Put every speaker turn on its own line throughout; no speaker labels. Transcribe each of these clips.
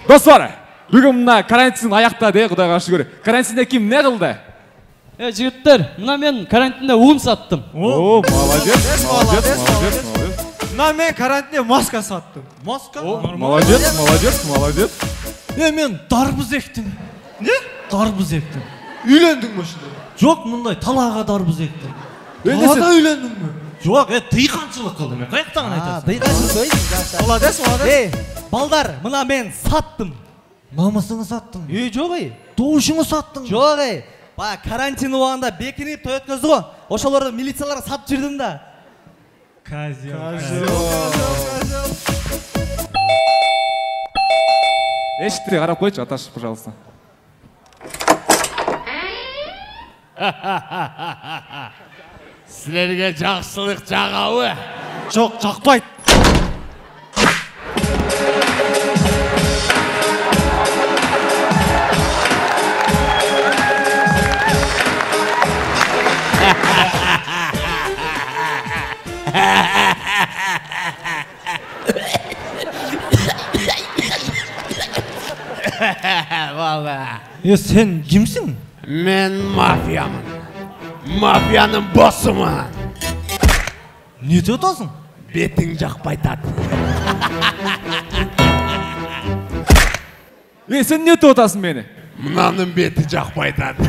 Dostlar, бүгін мына карантин аяқтады, Құдайға шүкір. Карантинде кім не қылды?
Жігіттер, мына мен карантинде ұн саттым.
О, молодец.
Мына мен карантинде маска саттым.
Маска?
Молодец.
Мен дарбыз ектім.
Не?
Дарбыз ектім.
Үйлендің бі шында?
Жоқ, мұндай талаға дарбыз ектім.
Талада үйлендің бі?
Жоқ, тыйқаншылық қылдым. Қаяқтан айтасың?
Тыйқаншылық? Молодец.
Балдар, мына мен саттым.
Намысыңы саттың?
Жоқ,
Туышыңы саттың?
Жоқ, карантин уағында бекініп той өткізді ғой. Ошаларды милицияларға сатып жүрдім да.
Козел.
Эшіктерге қарап қойшы, Аташ, пожалуйста.
Сілерге жақсылық жағауы?
Жоқ, жақпайды.
Сен кімсің?
Мен мафиямын. Мафияның босымын.
Не тұтасың?
Бетің жақпайтады.
Сен не тұтасың мені?
Мынаның беті жақпайтады.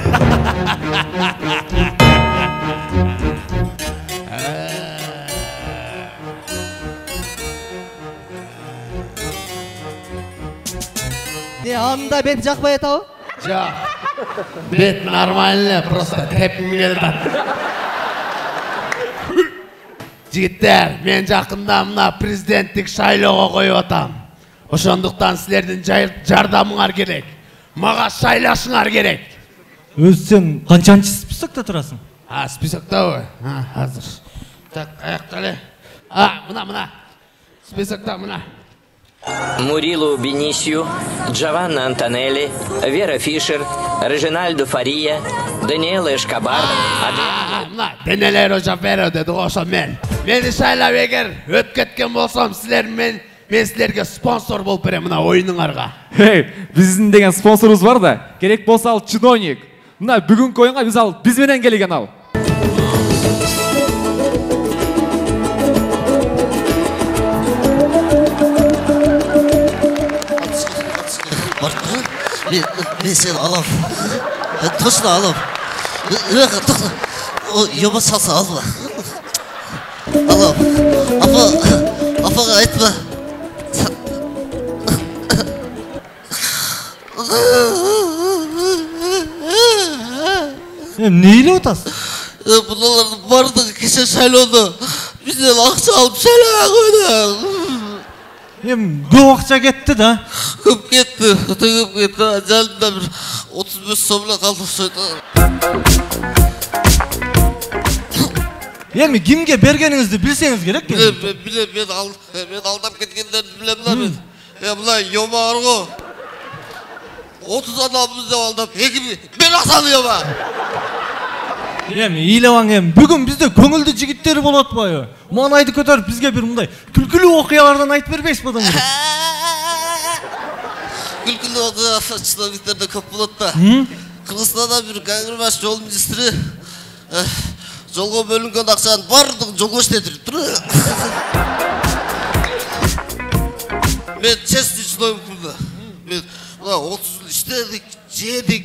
Анда бет жақпай атауы?
Жоқ. Бет нормальный, просто тепкім келді. Жігіттер, мен жақында мына президенттік шайлауға қойып атам. Ошондуктан сілердің жардамыңар керек. Маға шайлашыңар керек.
Сен қанчанчы списокта тұрасың?
Списокта ғой. Hazır. Так, аяқталы. Мына. Списокта мына.
Мурилу Бенисью, Джованна Антонелли, Вера Фишер, Режинальдо Фария, Даниэл Эшкабар.
Денелер Ожа Феро деді ошо мен. Мені шайлап егер өтіп кеткен болсам, мен сілерге спонсор болып берем мына ойыныңарға.
Біздің деген спонсорымыз бар да, керек болса ал чиновник. Мына бүгінгі ойынға бізбенен келген ал.
Ben seni alam. Taşla alam. Yoba salsa alma. Alam. Afaga etme.
Neyle otasın?
Bunların vardı kişi şöyle oldu. Bizden akça alıp şöyle koydu.
Көп ақша кетті да.
Көп кетті. Жалында бір 35 сомla қалдық шойды.
Кімге бергеніңізді білсеңіз керек.
Мен алдап кеткендерді білем да мен. Бұлай йома арғы. 30 адамыз деп алдап. Мен ақсаны йома.
Илеваң бүгін бізде көңілді жігіттері болады бай. Манайды көтеріп бізге бір мұндай күлкілі оқиялардан айтып бербейсіз бі адам?
Күлкілі оқиға чиновниктерде көп болады да. Қырғызстанда бір кәңгірбаш жол министрі жолға бөлінген ақшаны барлық жолға істетіріп тұр. Мен честный чиновникпін да. Мен 30 жыл іштедік, жедік,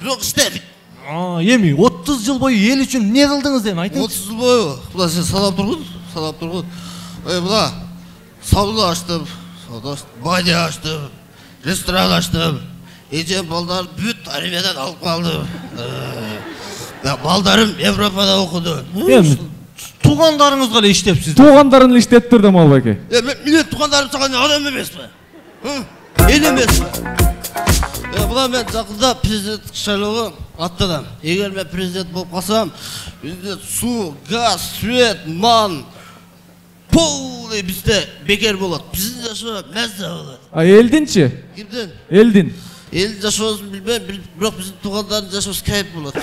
бірақ іштедік.
30 жыл бойы ел үшін не қылдыңыз дейм айтыңыз?
30 жыл бойы бұла сен салап тұрғын. Бұла сауда аштым, баня аштым, ресторан аштым. Ежен балдар бүт армиядан алып қалдым. Балдарым Европада оқыды.
Туғандарыңызға ле іштепсіз?
Туғандарын іштеп тұрдым ал бәке.
Мен туғандарым саған адам емес пе? Ел емес пе? Бұла мен жақында президенттік шайлауға аттадам. Егер мен президент болып қалсам, бізде су, газ, свет, ман, полный бізде бекер болады. Біздің жашуға мәзді болады.
Елдің ше?
Кімден?
Елдің.
Елдің жашуғызын білмем, бірақ біздің туғандардың жашуғыз кәйіп болады.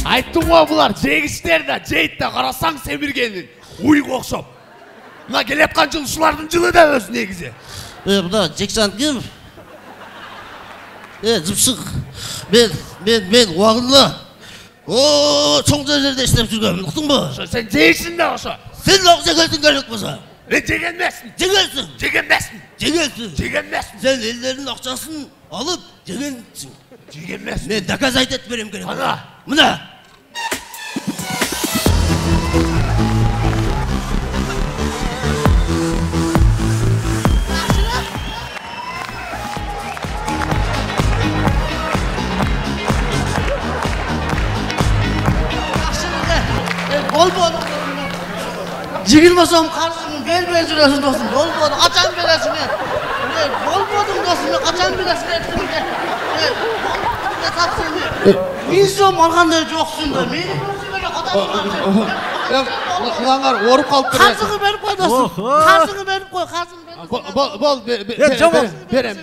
Айттың ғой бұлар, жегіштер да, жейт та қарасаң семіргенін. Уйға оқшап. Мына келеаткан жыл ушулардын жылы да өз негизи.
Мына Жексан ким? Зыпшық. Мен уақытла. Чоң жерде іштеп жүргенмін, ұқтың ба?
Сен жейсің да ошо.
Сен лақ жегелсің керек болса.
Жегенмесін.
Жегелсің.
Жегенмесін.
Жегелсің.
Жегенмесін.
Сен елдердің ақшасын алып, жегенсің.
Жегенмесін.
Мен доказать етіп берем керек.
Ана.
Мына. Olmadı. Jigilmasam qarşını vermeyen sürüyorsun dostum. Olmadı. Kaçan veresin ya. Olmadım dostum. Kaçan veresin ya. Ne tapsın ya. İnsan alğanda yoksun da. Meni böyle kadar.
Kulağlar orup kalıp duruyor.
Qarsını verip koy dostum. Qarsını verip koy. Qarsını verip koy.
Bol berem.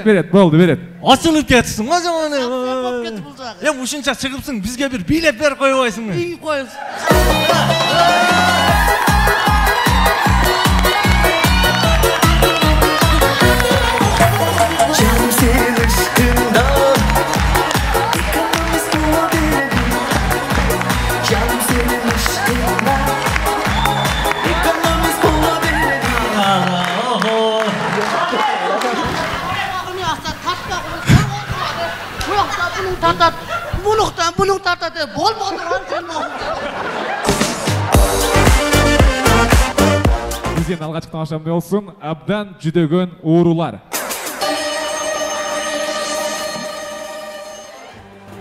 Beret, boldu, beret.
Açılıp ketsin o zaman.
Sen ketip bulacak.
Ушунча чыгыпсың, бизге бир бийлеп берип койбойсуңбу?
İyi koyun.
Canım senin aşkından Yıkamamış olabilirim Canım senin aşkından Yıkamamış olabilirim
Bunun tartat. Bol lan sen
Бізден алғашқы тамашамды болсын, абдан жүдөгөн уурулар.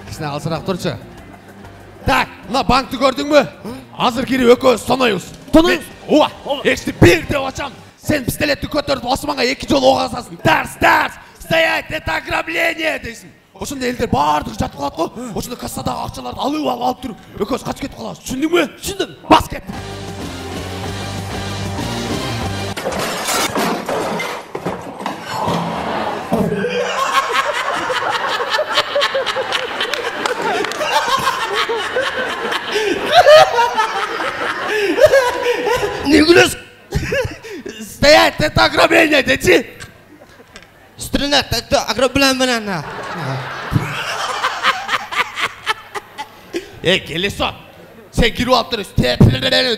Кішіне алсырақ тұршы. Так, мына банкты көрдің бі? Азыр кирип экөөбүз тоноюбуз.
Тоноюбуз?
Ооба, эшти бир деп ачам. Сен пистолетти көтөрүп Османга 2 жолу ок асасың. Тарс, стоять, это ограбление дейсің. Ошондо элдер баардыгы жатып калат го. Ошондо кассадагы акчаларды алып туруп, экөөбүз качып кетип калабыз. Түшүндүңбү?
Түшүндүм.
Бас кет.
Ne gülüyorsun?
Стоять, это ограбление дечи.
Стрелять, это ограбление на.
Келесот. Сен кирип алып турсуң.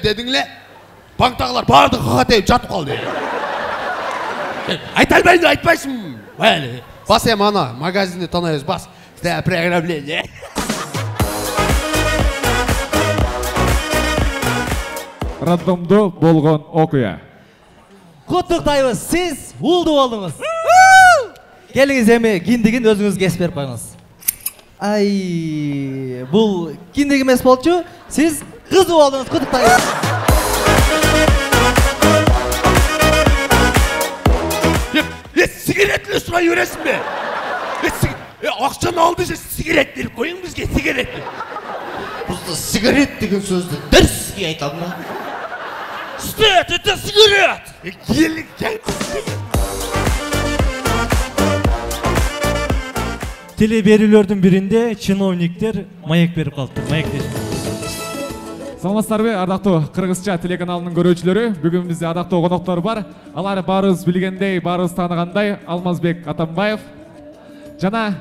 Дедиңле. Банктагылар баардыгы катайып жатып калды. Айта албайсың, айтпайсың. Бәле. Бас эми ана магазинди тоноюбуз, бас. Это ограбление.
Роддомдо болгон окуя.
Құттықтаймыз, сіз ұлды болдыңыз. Келіңіз әме киндигин өзіңіз кесіп беріп қойыңыз. Ай, бұл киндиг емес болчу, сіз қызы болдыңыз, құттықтаймыз.
Сигаретли сұрай өресің бе? Ақшаны алды же сигарет беріп қойың бізге, сигарет.
Просто сигарет деген сөзді дәріске айтамын ба?
Стоять, это сигарет!
Телеберүүлөрдүн биринде чиновниктер маек берип калыптыр. Маектешип.
Саламатсыздарбы, ардактуу Кыргызча телеканалынын көрүүчүлөрү. Бүгүн бизде ардактуу коноктор бар. Алар баарыбыз билгендей, баарыбыз тааныгандай Алмазбек Атамбаев жана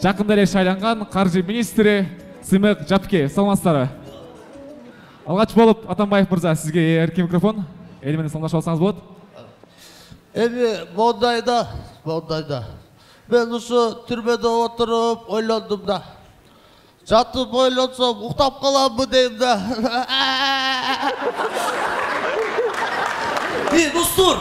жакында эле шайланган каржы министри Сымык Жапке. Саламатсыздарбы? Алгач болуп Атамбаев мырза, сизге эркин микрофон. Эл менен саламдашып алсаңыз болот.
Эми мондайда. Мен ушу түрмөдө отуруп ойлондум да. Жатып ойлонсом уктап каламбы дейм да. Достор,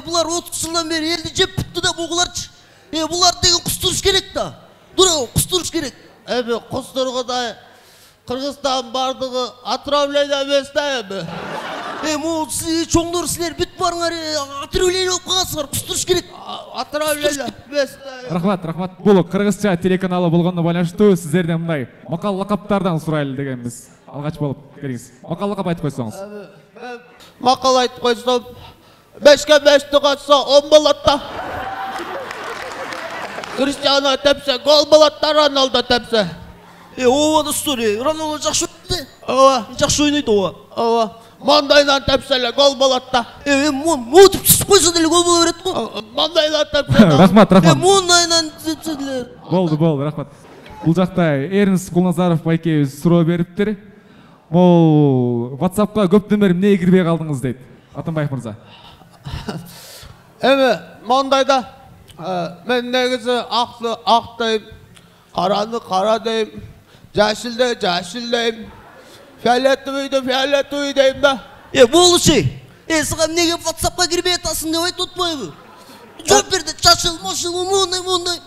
булар 30 жылдан бери элди жеп бүттү да бугуларчы. Булар деген кустуруш керек да. Дура, кустуруш керек. Эми кустургудай Кыргызстан бардыгы отравление эмес да эми. Могу чоңдор силер бүт барыңар, отравление болуп каласыңар, кустуруш керек. Отравление эмес да.
Рахмат. Бул Кыргызча телеканалы болгондо байланыштуу сиздерден мындай макал лакаптардан сурайлы дегенбиз. Алгач болуп келиңиз. Макал лакап айтып койсоңуз.
Макал айтып койсом, 5-ке 5 катса 10 болот да. Криштиано тепсе гол болот да, Роналдо тепсе. Ооба достор, Роналдо жакшы ойнойт. Ооба, жакшы ойнойт ооба.
Мандайдан тепселе гол болот да.
Мотып түсіп қойса деле гол бола береді ғой.
Мандайдан тепселе.
Рахмат, рахмат.
Мойнайынан тепсе деле.
Болды, рахмат. Бұл жақта Эрнст Кулназаров байкебиз суроо бериптир. Мол WhatsApp'ка көптөн бери эмнеге кирбей калдыңыз дейт. Атамбаев мырза.
Эми мандайда мен негизи акты ак дейм, караны кара дейм, жашилде жашил дейм, фиолетовый дейм да.
Болушы. Сага эмнеге WhatsApp'ка кирбей атасың деп айтып атпайбы? Жооп берди, жашыл, мондай.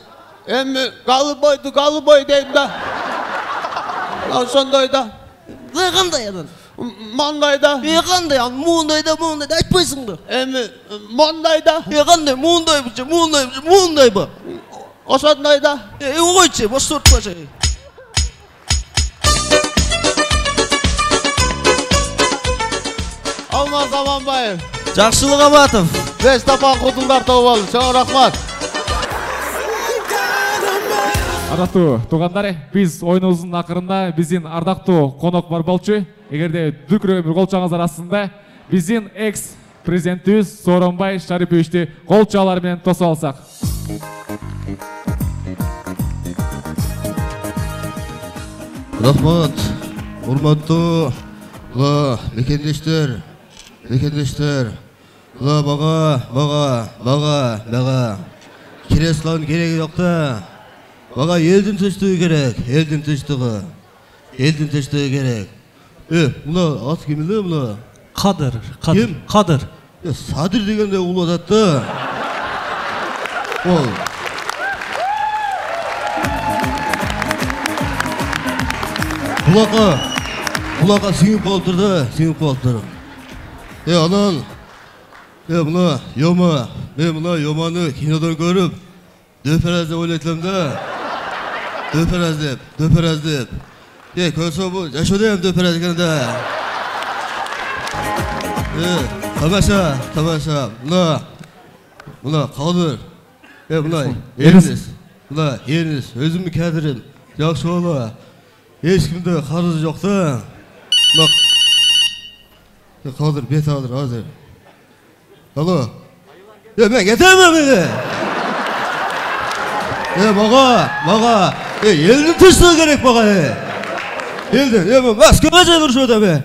Эми голубой дейм да. Ошондой да.
Кандай анан?
Мандайда.
Кандай анан мондайда айтпайсың да.
Эми мандайда.
Кандай мондайбы?
Ошондой да.
Койчу, бош сортпачы.
Алмаз Аманбаев.
Жакшылык Абатов.
Беш тапан кудулдар тобу болду. Чоң рахмат.
Ардактуу туугандар, биз оюнубуздун акырында биздин ардактуу конок бар болчу. Эгерде дүркүрөгөн бир колчоңуңар астында биздин экс президентибиз Сооронбай Шариповичти колчоолор менен тосуп алсак.
Рахмат. Урматтуу мекендештер. Бага. Киреслан кереги жок да. Бага элдин тынчтыгы керек. Элдин тынчтыгы керек. Мына ат ким эле мына?
Кадыр.
Ким?
Кадыр.
Садыр дегенде улатат да. Ол. Кулакка сиңип калыптыр да, Анан, мына Йома, мен мына Йоманы кинодон көрүп, дөпераз деп ойлойт элем да. Дөпераз деп. Көрсө бул жашоодо дөпераз экен да. Тамаша. Мына Кадыр. Мына Эрнис, өзүмдүн кадырым. Жакшы боло. Эч кимде карызы жок да. Кадыр бет алыр азыр. Алло. Мен кетемин мени. Мага. Элдин тынчтыгы керек мага. Элдин, Москвага жайгырышып атам.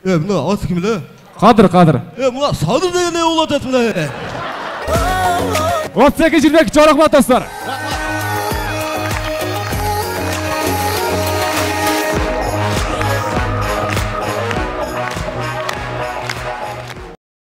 Мына аты ким эле?
Кадыр.
Мына Садыр дегенде улатат мына.
38-22 чоң рахмат достор.